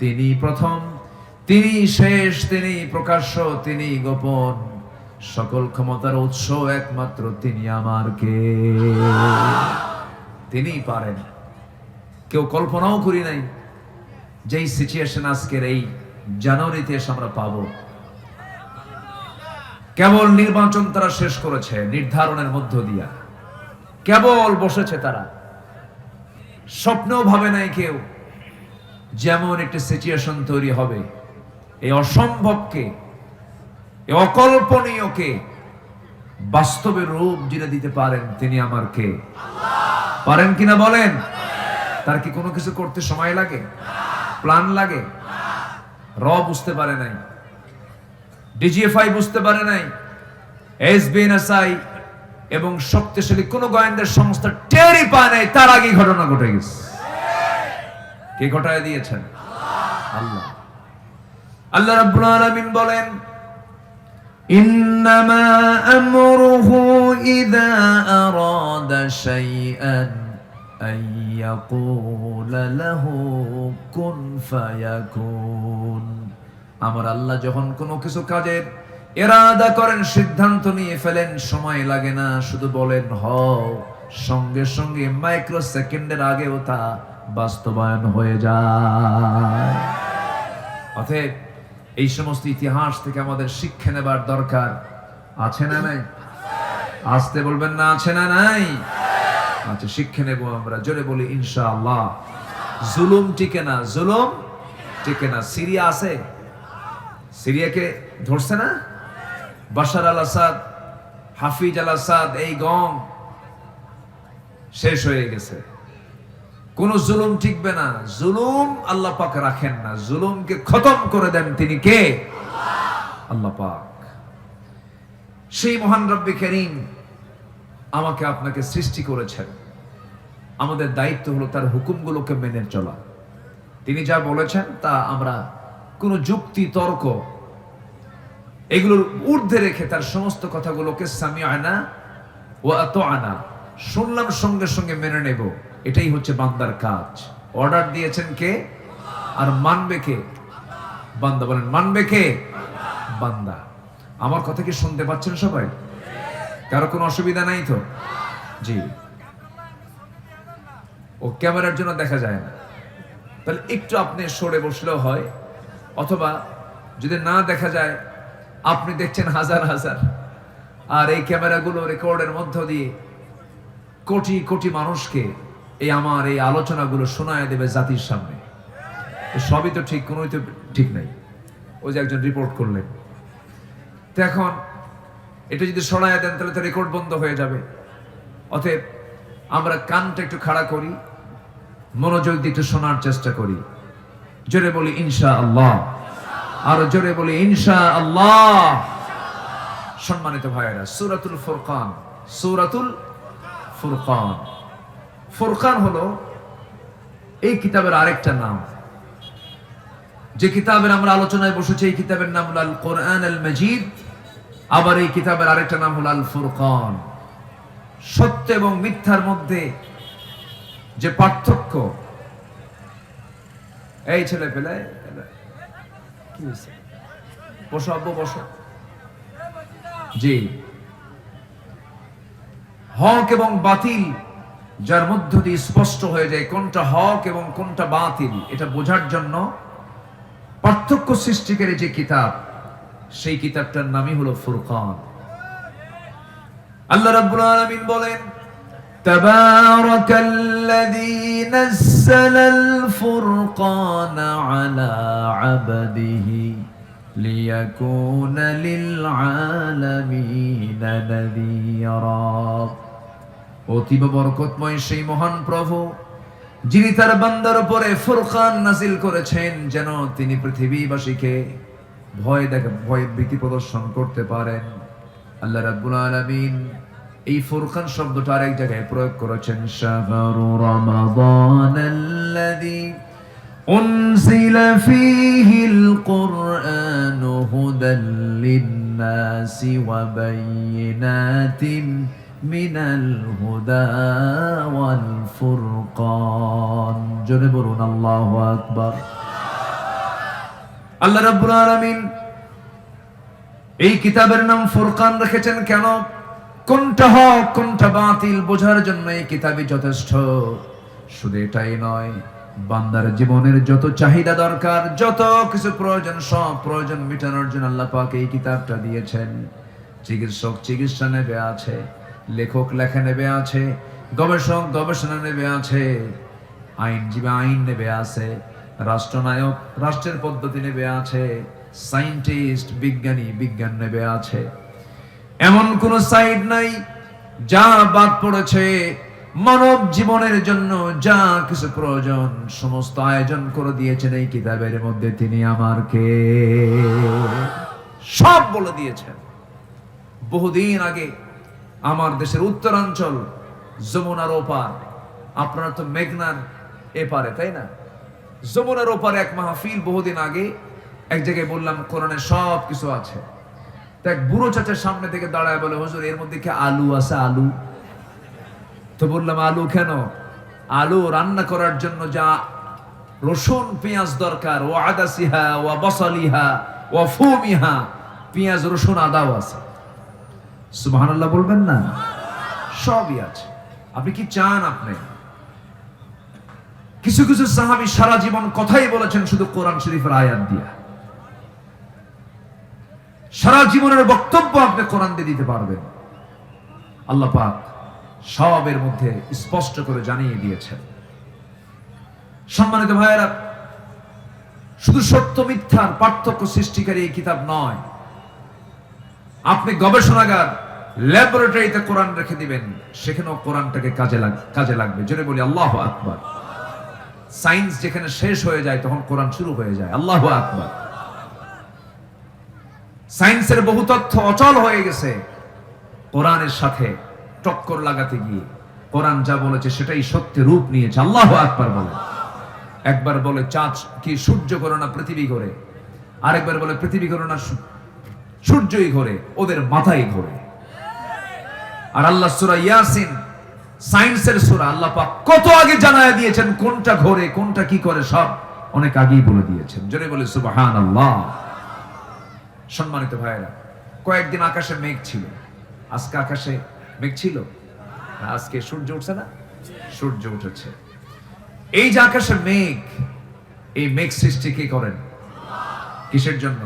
তিনি প্রথম, তিনি শেষ, তিনি প্রকাশ্য, তিনি গোপন, সকল ক্ষমতার উৎস একমাত্র তিনি আমার কে। তিনি পারেন। কেউ কল্পনাও করি নাই যেই সিচুয়েশন আজকের এই জানুয়ারিতে এসে আমরা পাবো। কেবল নির্বাচন তারা শেষ করেছে, নির্ধারণের মধ্য দিয়া কেবল বসেছে তারা। স্বপ্নেও ভাবে নাই কেউ যেমন একটা সিচুয়েশন তৈরি হবে। এই অসম্ভবকে, এই অকল্পনীয়কে বাস্তবের রূপ যিনি দিতে পারেন তিনি আমার কে। পারেন কিনা বলেন? তার কি কোনো কিছু করতে সময় লাগে, প্ল্যান লাগে? বুঝতে পারে নাই, ডিজিএফআই বুঝতে পারে নাই, এসবিএনএসআই এবং শক্তিশালী কোন গোয়েন্দা সংস্থা টেরই পায় নাই, তার আগে ঘটনা ঘটে গেছে। কে ঘটায় দিয়েছেন? আল্লাহ। আল্লাহ রাব্বুল আলামিন বলেন, ইন্নামা আমরুহু ইযা আরাদা শাইআন আন ইয়াকুলা লাহু কুন ফায়াকুন। আমার আল্লাহ যখন কোনো কিছু কাজের ইরাদা করেন, সিদ্ধান্ত নিয়ে ফেলেন, সময় লাগে না, শুধু বলেন হও, সঙ্গে সঙ্গে মাইক্রো সেকেন্ডের আগেও তা বাস্তবায়ন হয়ে যায়। অতএব এই সমস্ত ইতিহাস থেকে আমাদের শিক্ষা নেবার দরকার আছে না নাই? আসতে বলবেন না, আছে না নাই? আচ্ছা, শিক্ষা নেব আমরা। জোরে বলি ইনশাআল্লাহ। জুলুম টিকে না, জুলুম টিকে না। সিরিয়া আছে, সিরিয়াকে ধরছে না বাশার আল আসাদ, হাফিজ আল আসাদ, এই গম শেষ হয়ে গেছে। কোন জুলুম টিকবে না। জুলুম আল্লাহ পাক রাখেন না, জুলুমকে খতম করে দেন তিনি কে? আল্লাহ পাক। সেই মহান রব্বে কারীম আমাকে আপনাকে সৃষ্টি করেছেন। আমাদের দায়িত্ব হলো তার হুকুমগুলোকে মেনে চলা। তিনি যা বলেছেন তা আমরা কোন যুক্তি তর্ক এগুলোর ঊর্ধ্বে রেখে তার সমস্ত কথাগুলোকে সামিআনা ওয়া আতাআনা, শুনলাম সঙ্গে সঙ্গে মেনে নেব, এটাই হচ্ছে বান্দার কাজ। অর্ডার দিয়েছেন কে আর মানবে কে? বান্দা। বলেন মানবে কে? বান্দা। আমার কথা কি শুনতে পাচ্ছেন সবাই? কারো কোনো অসুবিধা নাই তো? জি। ও ক্যামেরার জন্য দেখা যায় না, তাহলে একটু আপনি সরে বসলেও হয়, অথবা যদি না দেখা যায় আপনি দেখছেন হাজার হাজার, আর এই ক্যামেরাগুলো রেকর্ডের মধ্য দিয়ে কোটি কোটি মানুষকে এই আমার এই আলোচনাগুলো শোনায় দেবে জাতির সামনে। সবই তো ঠিক, কোনোই তো ঠিক নাই। ওই যে একজন রিপোর্ট করলেন, তো এখন এটা যদি সরায় দেন তাহলে তো রেকর্ড বন্ধ হয়ে যাবে। অতএব আমরা কানটা একটু খাড়া করি, মনোযোগ দিয়ে একটু শোনার চেষ্টা করি। জোরে বলি ইনশাআল্লাহ, আরো জোরে বলি ইনশাআল্লাহ। সম্মানিত ভাইয়েরা, সূরাতুল ফুরকান, সূরাতুল ফুরকান। ফুরকান হলো এই কিতাবের আরেকটা নাম। যে কিতাবের আমরা আলোচনায় বসেছি এই কিতাবের নাম হলো আল কোরআন আল মাজিদ। আবার এই কিতাবের আরেকটা নাম হলো আল ফুরকান। সত্য এবং মিথ্যার মধ্যে যে পার্থক্য, এই ছেলে পেলে কি হয়েছে? বসো আব্বু, বসো। জি, হক এবং বাতিল যার মধ্য দিয়ে স্পষ্ট হয়ে যায় কোনটা হক এবং কোনটা বাতিল, এটা বোঝার জন্য পার্থক্য সৃষ্টিকারী যে কিতাব, সেই কিতাবটার নামই হলো ফুরকান। আল্লাহ রাব্বুল আলামিন বলেন, তাবারাকাল্লাযী নাযালাল ফুরকানা আলা আবদিহি লিয়াকুনা লিল আলামিনা নাযীরা। অতীব বরকতময় সেই মহান প্রভু যিনি তার বান্দার উপরে ফুরকান নাযিল করেছেন, যেন তিনি পৃথিবীবাসীকে ভয় ভীতি প্রদর্শন করতে পারেন। আল্লাহ রাব্বুল আলামিন এই ফুরকান শব্দটা আরেক জায়গায় প্রয়োগ করেছেন, শাহরু রমাদানাল্লাযী উনজিলা ফীহিল কুরআনু হুদাল লিন-নাসি ওয়া বায়িনাতিন মিনাল হুদা ওয়াল ফুরকান। জোরে বলুন আল্লাহু আকবার। আল্লাহ রাব্বুল আলামিন এই কিতাবের নাম ফুরকান রেখেছেন কেন? কোনটা হক কোনটা বাতিল বোঝার জন্য এই কিতাবই যথেষ্ট। শুধু এটাই নয়, বান্দার জীবনের যত চাহিদা দরকার, যত কিছু প্রয়োজন, সব প্রয়োজন মেটানোর জন্য আল্লাহ পাক এই কিতাবটা দিয়েছেন। চিকিৎসক চিকিৎসা নেবে আছে, লেখক লেখা নেবে আছে, গবেষক গবেষণা নেবে আছে, আইনজীবী আইন নেবে আছে, রাষ্ট্রনায়ক রাষ্ট্রের পদ্ধতি নেবে আছে, সায়েন্টিস্ট বিজ্ঞানী বিজ্ঞান নেবে আছে। এমন কোন সাইড নাই যা বাদ পড়েছে। মানব জীবনের জন্য যা কিছু প্রয়োজন সমস্ত আয়োজন করে দিয়েছেন এই কিতাবের মধ্যে। তিনি আমার কে সব বলে দিয়েছেন। বহুদিন আগে আমার দেশের উত্তরাঞ্চল যমুনার ওপার, আপনারা তো মেঘনার এপারে তাই না, যমুনার ওপারে এক মাহফিল বহুদিন আগে এক জায়গায় বললাম কোরআনে সব কিছু আছে। এক বুড়ো চাচার সামনে থেকে দাঁড়ায় বলে, হুজুর এর মধ্যে কি আলু আছে? আলু? তো বললাম আলু কেন? আলু রান্না করার জন্য যা রসুন পেঁয়াজ দরকার, ও আদাসিহা ও বসালিহা ও ফুমিহা, পেঁয়াজ রসুন আদাও আছে। সুবহানাল্লাহ বলবেন না? সবই আছে। আপনি কি চান? আপনি কিছু কিছু সাহাবী সারা জীবন কথাই বলেছেন শুধু কোরআন শরীফের আয়াত দিয়া। সারা জীবনের বক্তব্য আপনি কোরআন দিয়ে দিতে পারবেন। আল্লাহ পাক সবের মধ্যে স্পষ্ট করে জানিয়ে দিয়েছেন। সম্মানিত ভাইয়েরা, শুধু সত্য মিথ্যার পার্থক্য সৃষ্টিকারী এই কিতাব নয়। আপনি গবেষণাগার ল্যাবরেটরিতে কোরআন রেখে দিবেন, সেখানেও কোরআনটাকে কাজে লাগবে। জোরে বলি আল্লাহু আকবার। সায়েন্স যেখানে শেষ হয়ে যায় তখন কোরআন শুরু হয়ে যায়। আল্লাহু আকবার। সায়েন্সের বহু তথ্য অচল হয়ে গেছে কোরআনের সাথে টক্কর লাগাতে গিয়ে। কোরআন যা বলেছে সেটাই সত্যের রূপ নিয়েছে। আল্লাহু আকবার বলে। একবার বলে চাঁদ কি সূর্য ঘোরে না পৃথিবী ঘোরে, আরেকবার বলে পৃথিবী ঘোরে না সূর্যই ঘোরে, ওদের মাথায় ঘোরে। আর আল্লাহ সূরা ইয়াসিন সায়েন্সের সূরা, আল্লাহ পাক কত আগে জানায়া দিয়েছেন কোনটা ঘোরে কোনটা কি করে, সব অনেক আগেই বলে দিয়েছেন। জোরে বলে সুবহানাল্লাহ। সম্মানিত ভাইয়েরা, কয়েকদিন আকাশে মেঘ ছিল। আজকে আকাশে মেঘ ছিল? আজকে সূর্য উঠছে না? সূর্য উঠেছে। এই যে আকাশে মেঘ, এই মেঘ সৃষ্টি কে করেন? কিসের জন্য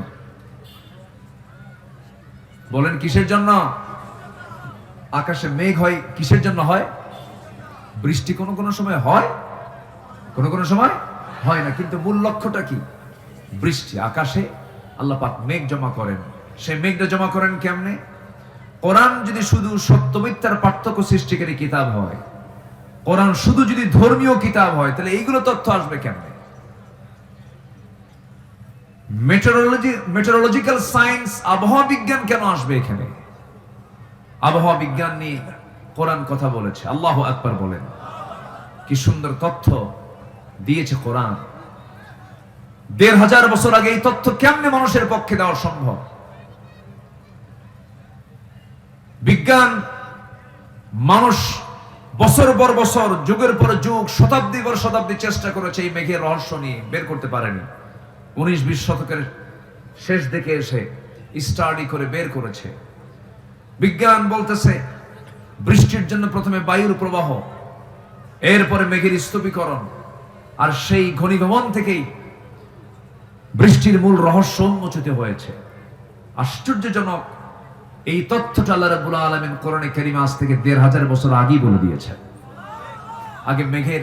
বলেন? কিসের জন্য আকাশে মেঘ হয়? কিসের জন্য হয়? বৃষ্টি কোন কোন সময় হয়, কোন কোন সময় হয় না, কিন্তু মূল লক্ষ্যটা কি? বৃষ্টি। আকাশে আল্লাহ পাক মেঘ জমা করেন। সেই মেঘটা জমা করেন কেমনে? কোরআন যদি শুধু সত্য মিথ্যার পার্থক্য সৃষ্টিকারী কিতাব হয়, কোরআন শুধু যদি ধর্মীয় কিতাব হয়, তাহলে এইগুলো তথ্য আসবে কেমনে? মেটেরোলজিক্যাল সায়েন্স, আবহাওয়া বিজ্ঞান কেন আসবে এখানে? আবহাওয়া বিজ্ঞান নিয়ে কোরআন কথা বলেছে। আল্লাহু আকবার বলেন। কি সুন্দর তথ্য দিয়েছে কোরআন। ১৫০০ বছর আগে এই তথ্য কেমনে মানুষের পক্ষে দেওয়া সম্ভব? বিজ্ঞান মানুষ বছর পর বছর, যুগের পর যুগ, শতাব্দী পর শতাব্দী চেষ্টা করেছে এই মেঘের রহস্য নিয়ে, বের করতে পারেনি। ১৯-২০ শতকের শেষ দিকে এসে স্টাডি করে বের করেছে। বিজ্ঞান বলতেছে বৃষ্টির জন্য প্রথমে বায়ুর প্রবাহ, এরপরে মেঘের স্তূপীকরণ, আর সেই ঘনীভবন থেকেই বৃষ্টির মূল রহস্য উন্মোচিত হয়েছে। আশ্চর্যজনক এই তথ্যটা আল্লাহ রাব্বুল আলামিন কোরআনে কারীমে আজ থেকে ১৫০০ বছর আগেই বলে দিয়েছেন। আগে মেঘের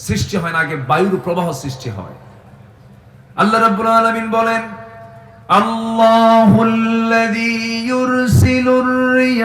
সৃষ্টি হয় না, আগে বায়ুর প্রবাহ সৃষ্টি হয়। আল্লাহ রাব্বুল আলামিন বলেন, আল্লাহুল্লাযী ইউরসিলুর রিয়াহ